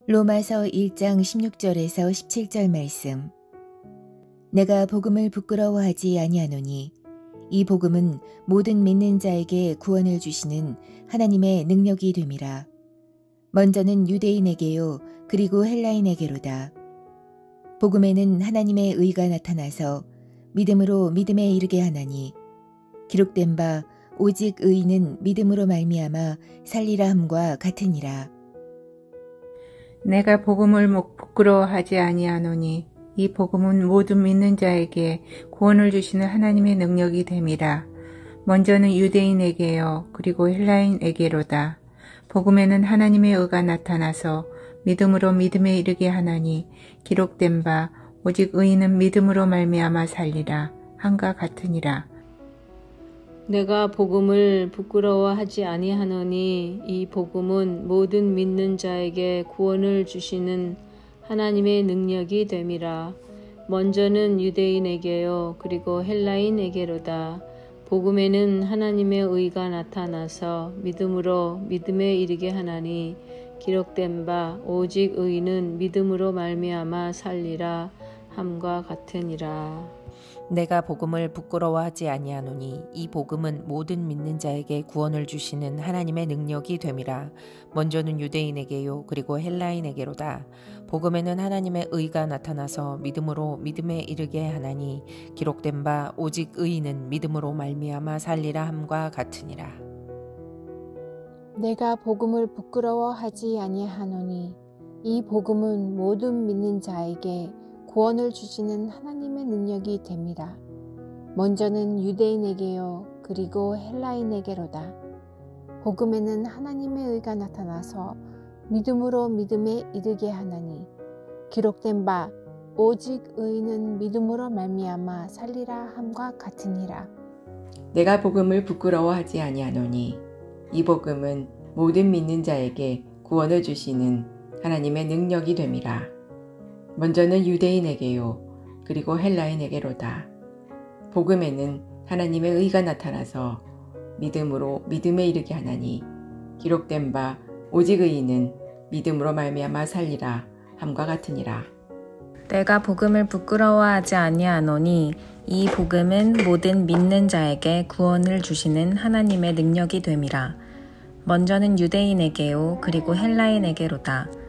로마서 1장 16절에서 17절 말씀. 내가 복음을 부끄러워하지 아니하노니 이 복음은 모든 믿는 자에게 구원을 주시는 하나님의 능력이 됨이라. 먼저는 유대인에게요 그리고 헬라인에게로다. 복음에는 하나님의 의가 나타나서 믿음으로 믿음에 이르게 하나니 기록된 바 오직 의인은 믿음으로 말미암아 살리라 함과 같으니라. 내가 복음을 부끄러워하지 아니하노니 이 복음은 모든 믿는 자에게 구원을 주시는 하나님의 능력이 됨이라. 먼저는 유대인에게요 그리고 헬라인에게로다. 복음에는 하나님의 의가 나타나서 믿음으로 믿음에 이르게 하나니 기록된 바 오직 의인은 믿음으로 말미암아 살리라 함과 같으니라. 내가 복음을 부끄러워하지 아니하노니 이 복음은 모든 믿는 자에게 구원을 주시는 하나님의 능력이 됨이라. 먼저는 유대인에게요 그리고 헬라인에게로다. 복음에는 하나님의 의가 나타나서 믿음으로 믿음에 이르게 하나니 기록된 바 오직 의인은 믿음으로 말미암아 살리라 함과 같으니라. 내가 복음을 부끄러워하지 아니하노니 이 복음은 모든 믿는 자에게 구원을 주시는 하나님의 능력이 됨이라. 먼저는 유대인에게요 그리고 헬라인에게로다. 복음에는 하나님의 의가 나타나서 믿음으로 믿음에 이르게 하나니 기록된 바 오직 의인은 믿음으로 말미암아 살리라 함과 같으니라. 내가 복음을 부끄러워하지 아니하노니 이 복음은 모든 믿는 자에게 구원을 주시는 하나님의 능력이 됩니다. 먼저는 유대인에게요 그리고 헬라인에게로다. 복음에는 하나님의 의가 나타나서 믿음으로 믿음에 이르게 하나니 기록된 바 오직 의인은 믿음으로 말미암아 살리라 함과 같으니라. 내가 복음을 부끄러워하지 아니하노니 이 복음은 모든 믿는 자에게 구원을 주시는 하나님의 능력이 됨이라. 먼저는 유대인에게요 그리고 헬라인에게로다. 복음에는 하나님의 의가 나타나서 믿음으로 믿음에 이르게 하나니 기록된 바 오직 의인은 믿음으로 말미암아 살리라 함과 같으니라. 내가 복음을 부끄러워하지 아니하노니 이 복음은 모든 믿는 자에게 구원을 주시는 하나님의 능력이 됨이라. 먼저는 유대인에게요 그리고 헬라인에게로다.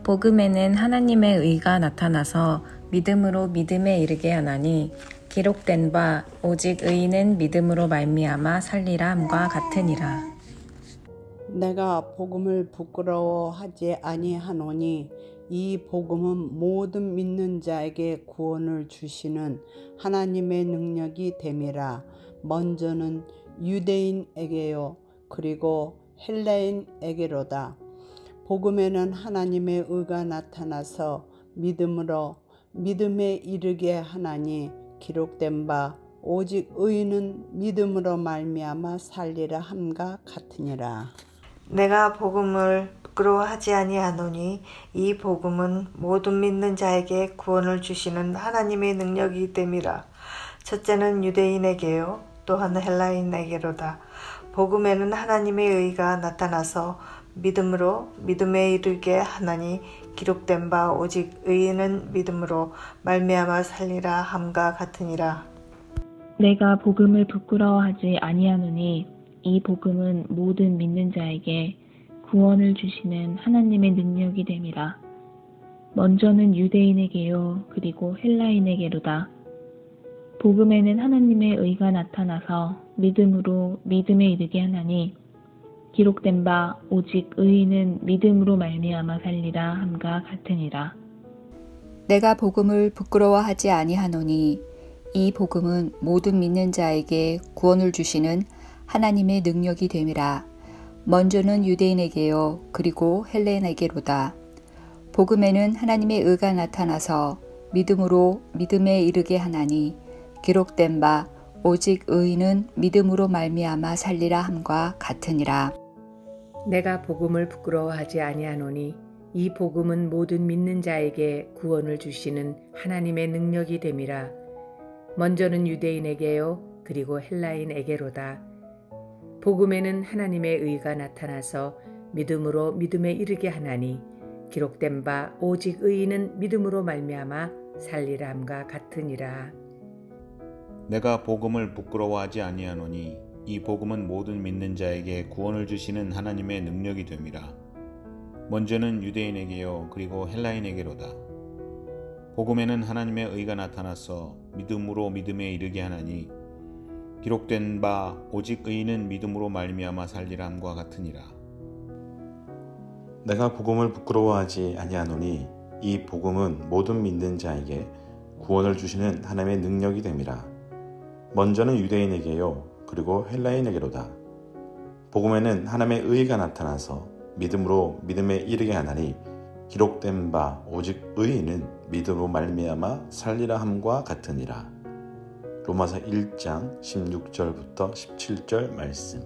복음에는 하나님의 의가 나타나서 믿음으로 믿음에 이르게 하나니 기록된 바 오직 의인은 믿음으로 말미암아 살리라 함과 같으니라. 내가 복음을 부끄러워하지 아니하노니 이 복음은 모든 믿는 자에게 구원을 주시는 하나님의 능력이 됨이라. 먼저는 유대인에게요 그리고 헬라인에게로다. 복음에는 하나님의 의가 나타나서 믿음으로 믿음에 이르게 하나니 기록된 바 오직 의인은 믿음으로 말미암아 살리라 함과 같으니라. 내가 복음을 부끄러워하지 아니하노니 이 복음은 모든 믿는 자에게 구원을 주시는 하나님의 능력이 됨이라. 첫째는 유대인에게요 또한 헬라인에게로다. 복음에는 하나님의 의가 나타나서 믿음으로 믿음에 이르게 하나니 기록된 바 오직 의인은 믿음으로 말미암아 살리라 함과 같으니라. 내가 복음을 부끄러워하지 아니하노니 이 복음은 모든 믿는 자에게 구원을 주시는 하나님의 능력이 됨이라. 먼저는 유대인에게요 그리고 헬라인에게로다. 복음에는 하나님의 의가 나타나서 믿음으로 믿음에 이르게 하나니 기록된 바 오직 의인은 믿음으로 말미암아 살리라 함과 같으니라. 내가 복음을 부끄러워하지 아니하노니 이 복음은 모든 믿는 자에게 구원을 주시는 하나님의 능력이 됨이라. 먼저는 유대인에게요 그리고 헬라인에게로다. 복음에는 하나님의 의가 나타나서 믿음으로 믿음에 이르게 하나니 기록된 바 오직 의인은 믿음으로 말미암아 살리라 함과 같으니라. 내가 복음을 부끄러워하지 아니하노니 이 복음은 모든 믿는 자에게 구원을 주시는 하나님의 능력이 됨이라. 먼저는 유대인에게요 그리고 헬라인에게로다. 복음에는 하나님의 의가 나타나서 믿음으로 믿음에 이르게 하나니 기록된 바 오직 의인은 믿음으로 말미암아 살리라 함과 같으니라. 내가 복음을 부끄러워하지 아니하노니 이 복음은 모든 믿는 자에게 구원을 주시는 하나님의 능력이 됨이라. 먼저는 유대인에게요 그리고 헬라인에게로다. 복음에는 하나님의 의가 나타나서 믿음으로 믿음에 이르게 하나니 기록된 바 오직 의인은 믿음으로 말미암아 살리라 함과 같으니라. 내가 복음을 부끄러워하지 아니하노니 이 복음은 모든 믿는 자에게 구원을 주시는 하나님의 능력이 됨이라. 먼저는 유대인에게요 그리고 헬라인에게로다. 복음에는 하나님의 의가 나타나서 믿음으로 믿음에 이르게 하나니 기록된 바 오직 의인은 믿음으로 말미암아 살리라 함과 같으니라. 로마서 1장 16절부터 17절 말씀.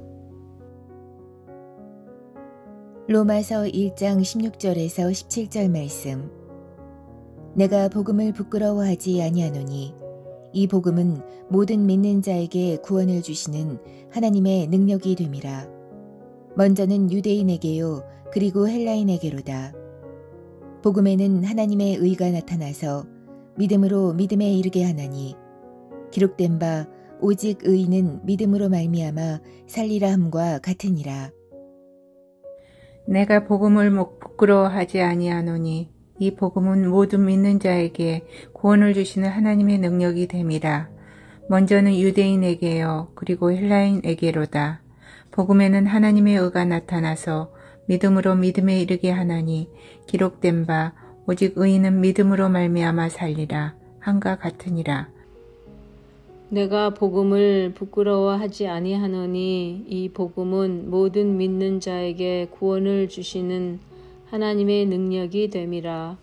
로마서 1장 16절에서 17절 말씀. 내가 복음을 부끄러워하지 아니하노니 이 복음은 모든 믿는 자에게 구원을 주시는 하나님의 능력이 됨이라. 먼저는 유대인에게요 그리고 헬라인에게로다. 복음에는 하나님의 의가 나타나서 믿음으로 믿음에 이르게 하나니 기록된 바 오직 의인은 믿음으로 말미암아 살리라 함과 같으니라. 내가 복음을 부끄러워하지 아니하노니 이 복음은 모든 믿는 자에게 구원을 주시는 하나님의 능력이 됨이라. 먼저는 유대인에게요 그리고 헬라인에게로다. 복음에는 하나님의 의가 나타나서 믿음으로 믿음에 이르게 하나니 기록된 바 오직 의인은 믿음으로 말미암아 살리라 함과 같으니라. 내가 복음을 부끄러워하지 아니하노니 이 복음은 모든 믿는 자에게 구원을 주시는 하나님의 능력이 됨이라.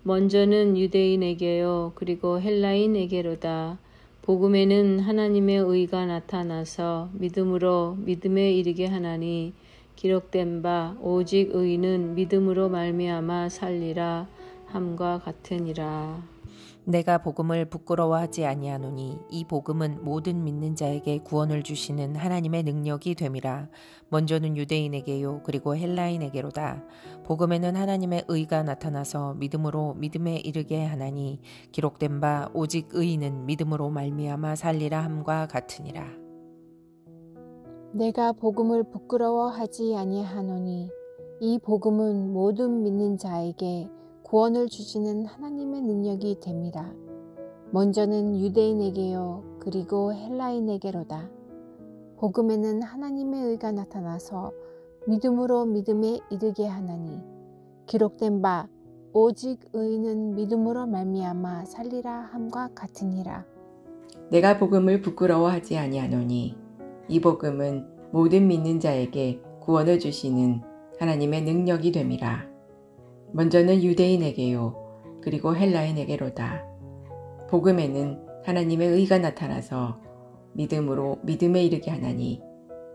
먼저는 유대인에게요 그리고 헬라인에게로다. 복음에는 하나님의 의가 나타나서 믿음으로 믿음에 이르게 하나니 기록된 바 오직 의인은 믿음으로 말미암아 살리라 함과 같으니라. 내가 복음을 부끄러워하지 아니하노니 이 복음은 모든 믿는 자에게 구원을 주시는 하나님의 능력이 됨이라. 먼저는 유대인에게요 그리고 헬라인에게로다. 복음에는 하나님의 의가 나타나서 믿음으로 믿음에 이르게 하나니 기록된 바 오직 의인은 믿음으로 말미암아 살리라 함과 같으니라. 내가 복음을 부끄러워하지 아니하노니 이 복음은 모든 믿는 자에게 구원을 주시는 하나님의 능력이 됨이라. 먼저는 유대인에게요 그리고 헬라인에게로다. 복음에는 하나님의 의가 나타나서 믿음으로 믿음에 이르게 하나니 기록된 바 오직 의인은 믿음으로 말미암아 살리라 함과 같으니라. 내가 복음을 부끄러워하지 아니하노니 이 복음은 모든 믿는 자에게 구원을 주시는 하나님의 능력이 됨이라. 먼저는 유대인에게요 그리고 헬라인에게로다. 복음에는 하나님의 의가 나타나서 믿음으로 믿음에 이르게 하나니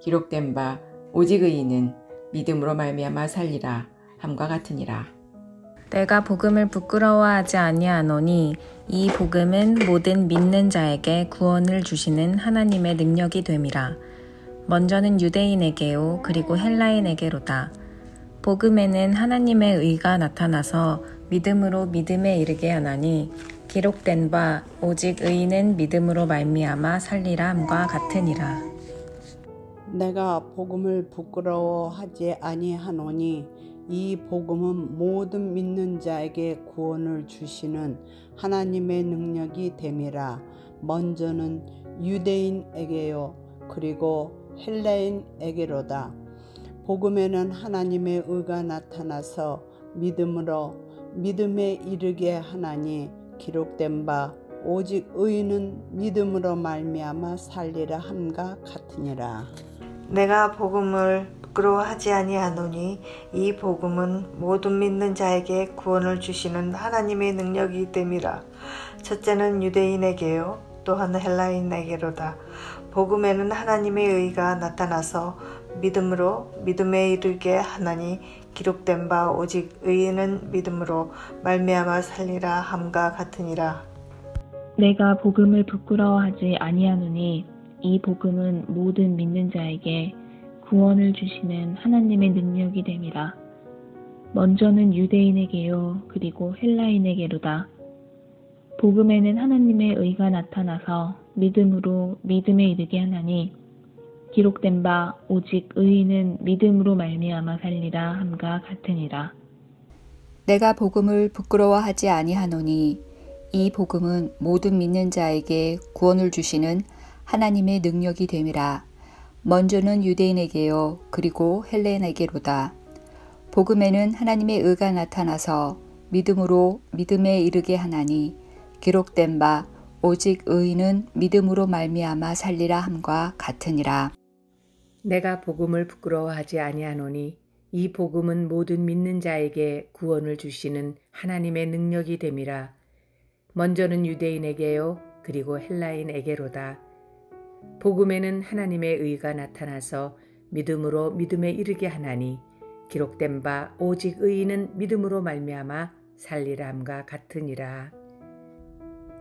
기록된 바 오직 의인은 믿음으로 말미암아 살리라 함과 같으니라. 내가 복음을 부끄러워하지 아니하노니 이 복음은 모든 믿는 자에게 구원을 주시는 하나님의 능력이 됨이라. 먼저는 유대인에게요 그리고 헬라인에게로다. 복음에는 하나님의 의가 나타나서 믿음으로 믿음에 이르게 하나니 기록된 바 오직 의인은 믿음으로 말미암아 살리라 함과 같으니라. 내가 복음을 부끄러워하지 아니하노니 이 복음은 모든 믿는 자에게 구원을 주시는 하나님의 능력이 됨이라. 먼저는 유대인에게요 그리고 헬라인에게로다. 복음에는 하나님의 의가 나타나서 믿음으로 믿음에 이르게 하나니 기록된 바 오직 의인은 믿음으로 말미암아 살리라 함과 같으니라. 내가 복음을 부끄러워하지 아니하노니 이 복음은 모든 믿는 자에게 구원을 주시는 하나님의 능력이 됨이라. 첫째는 유대인에게요 또한 헬라인에게로다. 복음에는 하나님의 의가 나타나서 믿음으로 믿음에 이르게 하나니 기록된 바 오직 의인은 믿음으로 말미암아 살리라 함과 같으니라. 내가 복음을 부끄러워하지 아니하노니 이 복음은 모든 믿는 자에게 구원을 주시는 하나님의 능력이 됨이라. 먼저는 유대인에게요, 그리고 헬라인에게로다. 복음에는 하나님의 의가 나타나서 믿음으로 믿음에 이르게 하나니 기록된 바 오직 의인은 믿음으로 말미암아 살리라 함과 같으니라. 내가 복음을 부끄러워하지 아니하노니 이 복음은 모든 믿는 자에게 구원을 주시는 하나님의 능력이 됨이라. 먼저는 유대인에게요, 그리고 헬라인에게로다. 복음에는 하나님의 의가 나타나서 믿음으로 믿음에 이르게 하나니 기록된 바 오직 의인은 믿음으로 말미암아 살리라 함과 같으니라. 내가 복음을 부끄러워하지 아니하노니 이 복음은 모든 믿는 자에게 구원을 주시는 하나님의 능력이 됨이라. 먼저는 유대인에게요, 그리고 헬라인에게로다. 복음에는 하나님의 의가 나타나서 믿음으로 믿음에 이르게 하나니 기록된 바 오직 의인은 믿음으로 말미암아 살리라 함과 같으니라.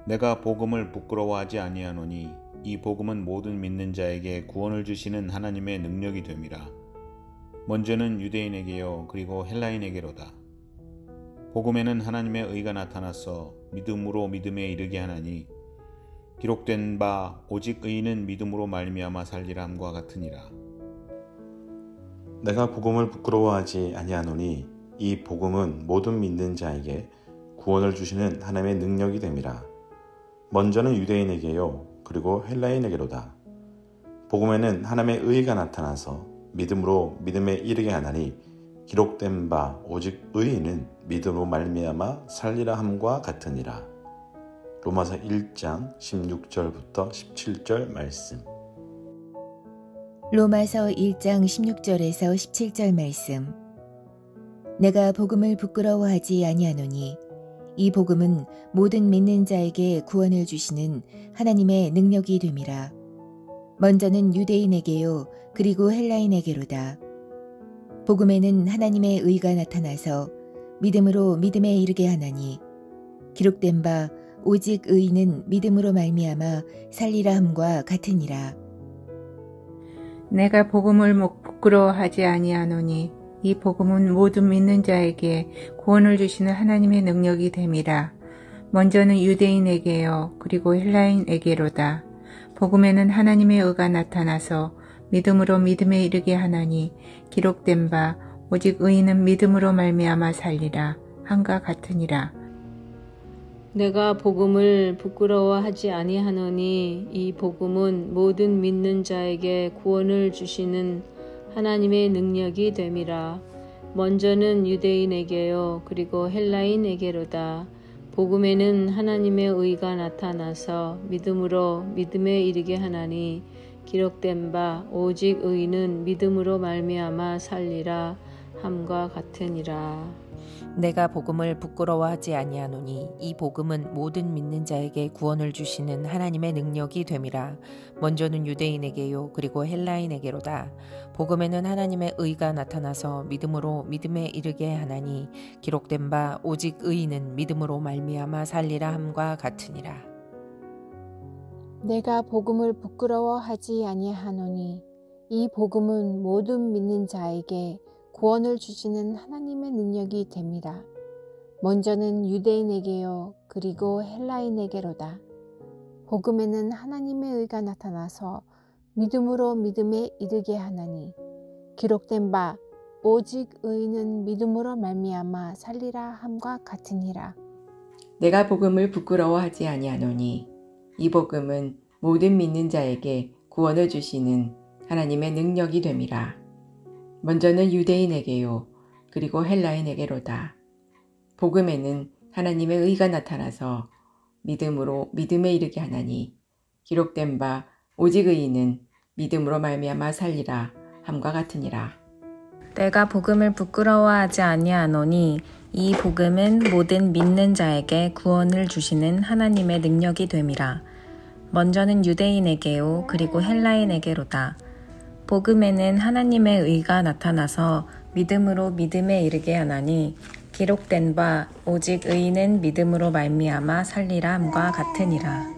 내가 복음을 부끄러워하지 아니하노니 이 복음은 모든 믿는 자에게 구원을 주시는 하나님의 능력이 됨이라. 먼저는 유대인에게요, 그리고 헬라인에게로다. 복음에는 하나님의 의가 나타나서 믿음으로 믿음에 이르게 하나니 기록된 바 오직 의인은 믿음으로 말미암아 살리라 함과 같으니라. 내가 복음을 부끄러워하지 아니하노니 이 복음은 모든 믿는 자에게 구원을 주시는 하나님의 능력이 됨이라. 먼저는 유대인에게요, 그리고 헬라인에게로다. 복음에는 하나님의 의가 나타나서 믿음으로 믿음에 이르게 하나니 기록된 바 오직 의인은 믿음으로 말미암아 살리라 함과 같으니라. 로마서 1장 16절부터 17절 말씀. 로마서 1장 16절에서 17절 말씀. 내가 복음을 부끄러워하지 아니하노니 이 복음은 모든 믿는 자에게 구원을 주시는 하나님의 능력이 됨이라. 먼저는 유대인에게요, 그리고 헬라인에게로다. 복음에는 하나님의 의가 나타나서 믿음으로 믿음에 이르게 하나니 기록된 바 오직 의인은 믿음으로 말미암아 살리라 함과 같으니라. 내가 복음을 부끄러워하지 아니하노니 이 복음은 모든 믿는 자에게 구원을 주시는 하나님의 능력이 됨이라. 먼저는 유대인에게요, 그리고 헬라인에게로다. 복음에는 하나님의 의가 나타나서 믿음으로 믿음에 이르게 하나니 기록된 바 오직 의인은 믿음으로 말미암아 살리라 함과 같으니라. 내가 복음을 부끄러워하지 아니하노니 이 복음은 모든 믿는 자에게 구원을 주시는 하나님의 능력이 됨이라. 먼저는 유대인에게요, 그리고 헬라인에게로다. 복음에는 하나님의 의가 나타나서 믿음으로 믿음에 이르게 하나니 기록된 바 오직 의인은 믿음으로 말미암아 살리라 함과 같으니라. 내가 복음을 부끄러워하지 아니하노니 이 복음은 모든 믿는 자에게 구원을 주시는 하나님의 능력이 됨이라. 먼저는 유대인에게요, 그리고 헬라인에게로다. 복음에는 하나님의 의가 나타나서 믿음으로 믿음에 이르게 하나니 기록된 바 오직 의인은 믿음으로 말미암아 살리라 함과 같으니라. 내가 복음을 부끄러워하지 아니하노니 이 복음은 모든 믿는 자에게 구원을 주시는 하나님의 능력이 됨이라. 먼저는 유대인에게요, 그리고 헬라인에게로다. 복음에는 하나님의 의가 나타나서 믿음으로 믿음에 이르게 하나니 기록된 바 오직 의인은 믿음으로 말미암아 살리라 함과 같으니라. 내가 복음을 부끄러워하지 아니하노니 이 복음은 모든 믿는 자에게 구원을 주시는 하나님의 능력이 됨이라. 먼저는 유대인에게요, 그리고 헬라인에게로다. 복음에는 하나님의 의가 나타나서 믿음으로 믿음에 이르게 하나니 기록된 바 오직 의인은 믿음으로 말미암아 살리라 함과 같으니라. 내가 복음을 부끄러워하지 아니하노니 이 복음은 모든 믿는 자에게 구원을 주시는 하나님의 능력이 됨이라. 먼저는 유대인에게요, 그리고 헬라인에게로다. 복음에는 하나님의 의가 나타나서 믿음으로 믿음에 이르게 하나니 기록된 바 오직 의인은 믿음으로 말미암아 살리라 함과 같으니라.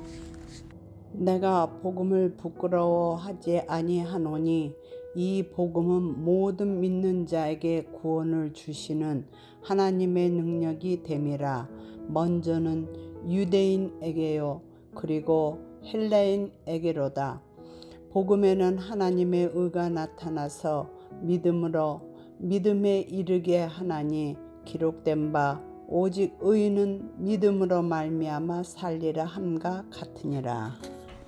내가 복음을 부끄러워하지 아니하노니 이 복음은 모든 믿는 자에게 구원을 주시는 하나님의 능력이 됨이라. 먼저는 유대인에게요 그리고 헬라인에게로다. 복음에는 하나님의 의가 나타나서 믿음으로 믿음에 이르게 하나니 기록된 바 오직 의인은 믿음으로 말미암아 살리라 함과 같으니라.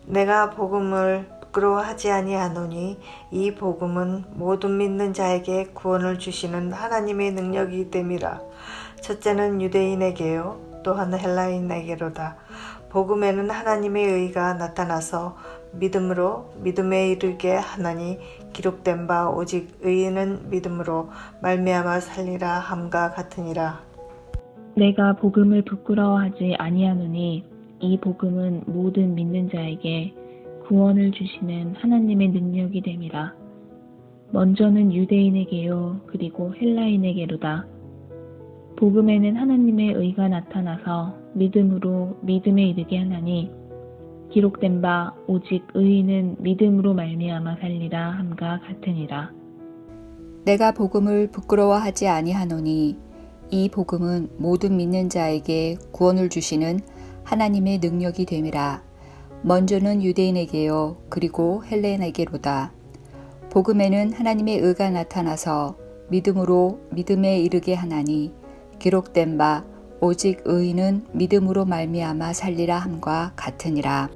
내가 복음을 부끄러워하지 아니하노니 이 복음은 모든 믿는 자에게 구원을 주시는 하나님의 능력이 됨이라. 첫째는 유대인에게요 또한 헬라인에게로다. 복음에는 하나님의 의가 나타나서 믿음으로 믿음에 이르게 하나니 기록된 바 오직 의인은 믿음으로 말미암아 살리라 함과 같으니라. 내가 복음을 부끄러워하지 아니하노니 이 복음은 모든 믿는 자에게 구원을 주시는 하나님의 능력이 됨이라. 먼저는 유대인에게요 그리고 헬라인에게로다. 복음에는 하나님의 의가 나타나서 믿음으로 믿음에 이르게 하나니 기록된 바 오직 의인은 믿음으로 말미암아 살리라 함과 같으니라. 내가 복음을 부끄러워하지 아니하노니 이 복음은 모든 믿는 자에게 구원을 주시는 하나님의 능력이 됨이라. 먼저는 유대인에게요 그리고 헬라인에게로다. 복음에는 하나님의 의가 나타나서 믿음으로 믿음에 이르게 하나니 기록된 바 오직 의인은 믿음으로 말미암아 살리라 함과 같으니라.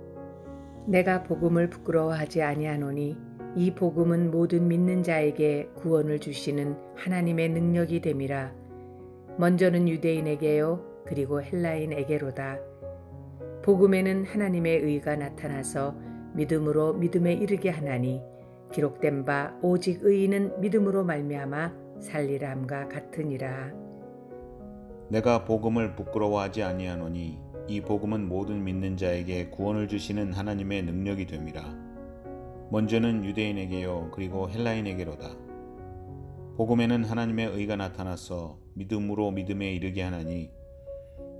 내가 복음을 부끄러워하지 아니하노니 이 복음은 모든 믿는 자에게 구원을 주시는 하나님의 능력이 됨이라. 먼저는 유대인에게요 그리고 헬라인에게로다. 복음에는 하나님의 의가 나타나서 믿음으로 믿음에 이르게 하나니 기록된 바 오직 의인은 믿음으로 말미암아 살리라 함과 같으니라. 내가 복음을 부끄러워하지 아니하노니 이 복음은 모든 믿는 자에게 구원을 주시는 하나님의 능력이 됨이라. 먼저는 유대인에게요 그리고 헬라인에게로다. 복음에는 하나님의 의가 나타나서 믿음으로 믿음에 이르게 하나니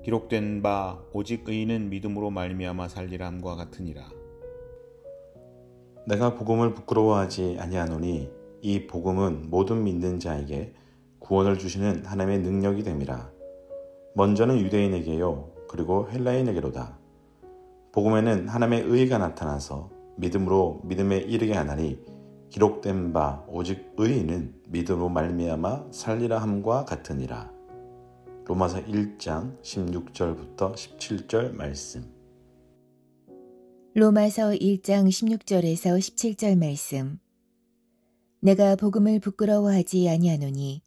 기록된 바 오직 의인은 믿음으로 말미암아 살리라 함과 같으니라. 내가 복음을 부끄러워하지 아니하노니 이 복음은 모든 믿는 자에게 구원을 주시는 하나님의 능력이 됨이라. 먼저는 유대인에게요 그리고 헬라인에게로다. 복음에는 하나님의 의가 나타나서 믿음으로 믿음에 이르게 하나니 기록된 바 오직 의인은 믿음으로 말미암아 살리라 함과 같으니라. 로마서 1장 16절부터 17절 말씀. 로마서 1장 16절에서 17절 말씀. 내가 복음을 부끄러워하지 아니하노니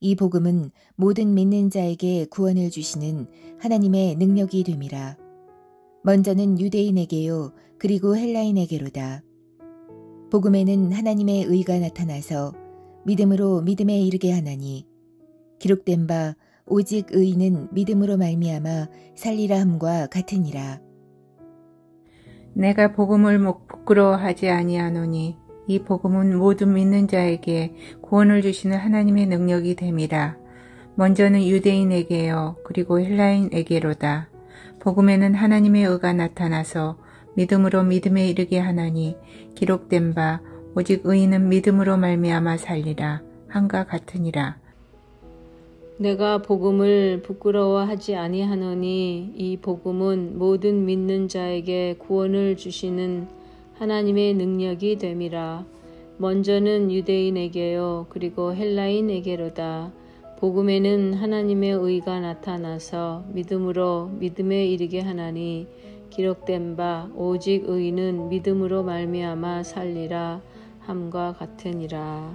이 복음은 모든 믿는 자에게 구원을 주시는 하나님의 능력이 됨이라. 먼저는 유대인에게요 그리고 헬라인에게로다. 복음에는 하나님의 의가 나타나서 믿음으로 믿음에 이르게 하나니 기록된 바 오직 의인은 믿음으로 말미암아 살리라 함과 같으니라. 내가 복음을 부끄러워하지 아니하노니 이 복음은 모든 믿는 자에게 구원을 주시는 하나님의 능력이 됨이라. 먼저는 유대인에게요 그리고 헬라인에게로다. 복음에는 하나님의 의가 나타나서 믿음으로 믿음에 이르게 하나니 기록된 바 오직 의인은 믿음으로 말미암아 살리라 함과 같으니라. 내가 복음을 부끄러워하지 아니하노니 이 복음은 모든 믿는 자에게 구원을 주시는 하나님의 능력이 됨이라. 먼저는 유대인에게요 그리고 헬라인에게로다. 복음에는 하나님의 의가 나타나서 믿음으로 믿음에 이르게 하나니 기록된 바 오직 의인은 믿음으로 말미암아 살리라 함과 같으니라.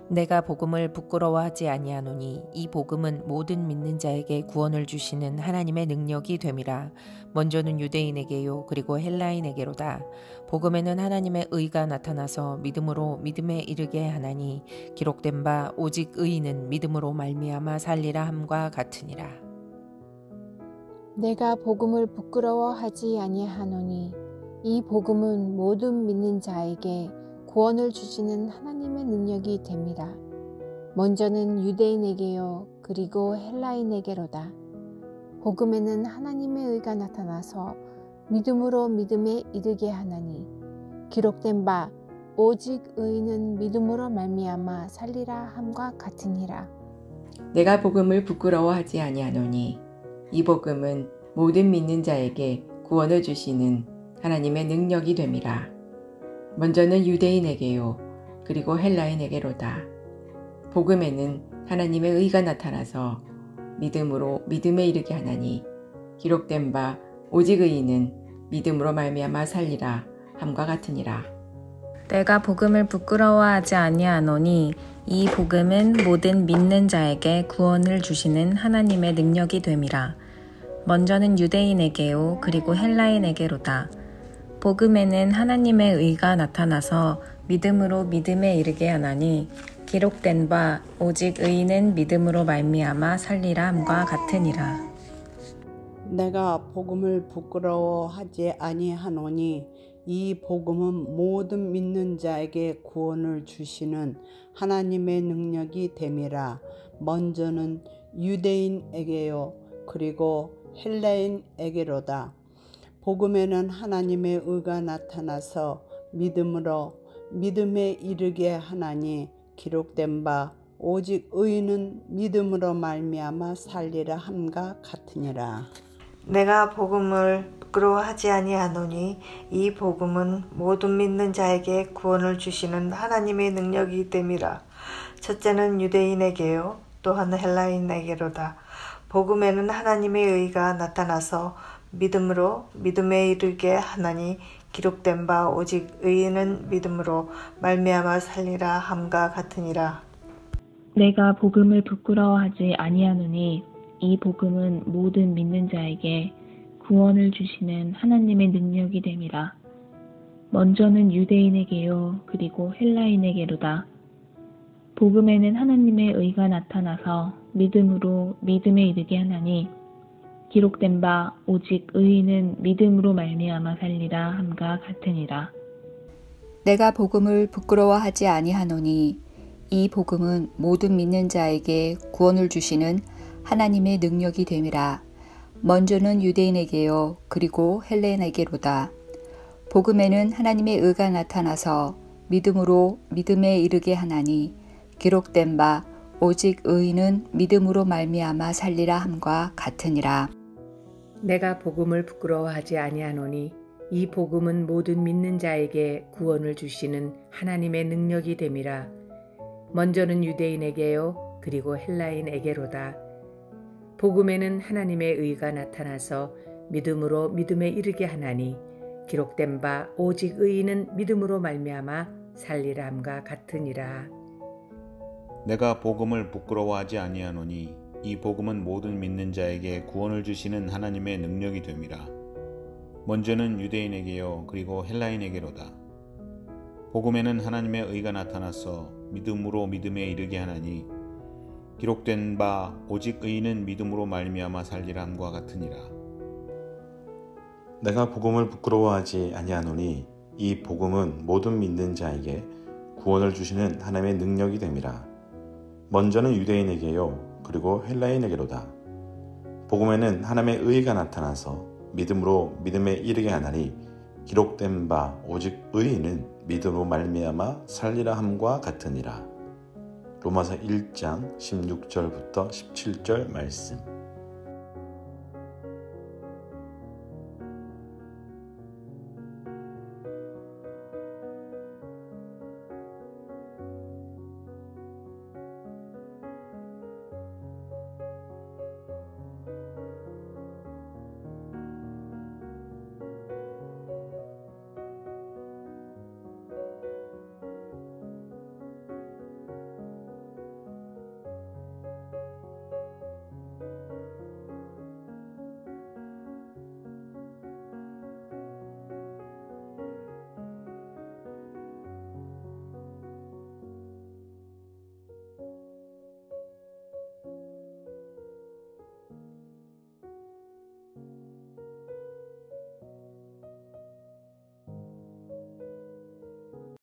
내가 복음을 부끄러워하지 아니하노니 이 복음은 모든 믿는 자에게 구원을 주시는 하나님의 능력이 됨이라. 먼저는 유대인에게요 그리고 헬라인에게로다. 복음에는 하나님의 의가 나타나서 믿음으로 믿음에 이르게 하나니 기록된 바 오직 의인은 믿음으로 말미암아 살리라 함과 같으니라. 내가 복음을 부끄러워하지 아니하노니 이 복음은 모든 믿는 자에게 구원을 주시는 하나님의 능력이 됩니다. 먼저는 유대인에게요 그리고 헬라인에게로다. 복음에는 하나님의 의가 나타나서 믿음으로 믿음에 이르게 하나니 기록된 바 오직 의인은 믿음으로 말미암아 살리라 함과 같으니라. 내가 복음을 부끄러워하지 아니하노니 이 복음은 모든 믿는 자에게 구원을 주시는 하나님의 능력이 됨이라. 먼저는 유대인에게요 그리고 헬라인에게로다. 복음에는 하나님의 의가 나타나서 믿음으로 믿음에 이르게 하나니 기록된 바 오직 의인은 믿음으로 말미암아 살리라 함과 같으니라. 내가 복음을 부끄러워하지 아니하노니 이 복음은 모든 믿는 자에게 구원을 주시는 하나님의 능력이 됨이라. 먼저는 유대인에게요 그리고 헬라인에게로다. 복음에는 하나님의 의가 나타나서 믿음으로 믿음에 이르게 하나니 기록된 바 오직 의인은 믿음으로 말미암아 살리라 함과 같으니라. 내가 복음을 부끄러워하지 아니하노니 이 복음은 모든 믿는 자에게 구원을 주시는 하나님의 능력이 됨이라. 먼저는 유대인에게요 그리고 헬라인에게로다. 복음에는 하나님의 의가 나타나서 믿음으로 믿음에 이르게 하나니 기록된 바 오직 의인은 믿음으로 말미암아 살리라 함과 같으니라. 내가 복음을 부끄러워하지 아니하노니 이 복음은 모든 믿는 자에게 구원을 주시는 하나님의 능력이 됨이라. 첫째는 유대인에게요 또한 헬라인에게로다. 복음에는 하나님의 의가 나타나서 믿음으로 믿음에 이르게 하나니 기록된 바 오직 의인은 믿음으로 말미암아 살리라 함과 같으니라. 내가 복음을 부끄러워하지 아니하노니 이 복음은 모든 믿는 자에게 구원을 주시는 하나님의 능력이 됨이라. 먼저는 유대인에게요 그리고 헬라인에게로다. 복음에는 하나님의 의가 나타나서 믿음으로 믿음에 이르게 하나니 기록된 바 오직 의인은 믿음으로 말미암아 살리라 함과 같으니라. 내가 복음을 부끄러워하지 아니하노니 이 복음은 모든 믿는 자에게 구원을 주시는 하나님의 능력이 됨이라. 먼저는 유대인에게요 그리고 헬라인에게로다. 복음에는 하나님의 의가 나타나서 믿음으로 믿음에 이르게 하나니 기록된 바 오직 의인은 믿음으로 말미암아 살리라 함과 같으니라. 내가 복음을 부끄러워하지 아니하노니 이 복음은 모든 믿는 자에게 구원을 주시는 하나님의 능력이 됨이라. 먼저는 유대인에게요 그리고 헬라인에게로다. 복음에는 하나님의 의가 나타나서 믿음으로 믿음에 이르게 하나니 기록된 바 오직 의인은 믿음으로 말미암아 살리라 함과 같으니라. 내가 복음을 부끄러워하지 아니하노니 이 복음은 모든 믿는 자에게 구원을 주시는 하나님의 능력이 됨이라. 먼저는 유대인에게요 그리고 헬라인에게로다. 복음에는 하나님의 의가 나타나서 믿음으로 믿음에 이르게 하나니 기록된 바 오직 의인은 믿음으로 말미암아 살리라 함과 같으니라. 내가 복음을 부끄러워하지 아니하노니 이 복음은 모든 믿는 자에게 구원을 주시는 하나님의 능력이 됨이라. 먼저는 유대인에게요 그리고 헬라인에게로다. 복음에는 하나님의 의가 나타나서 믿음으로 믿음에 이르게 하나니 기록된 바 오직 의인은 믿음으로 말미암아 살리라 함과 같으니라. 로마서 1장 16절부터 17절 말씀.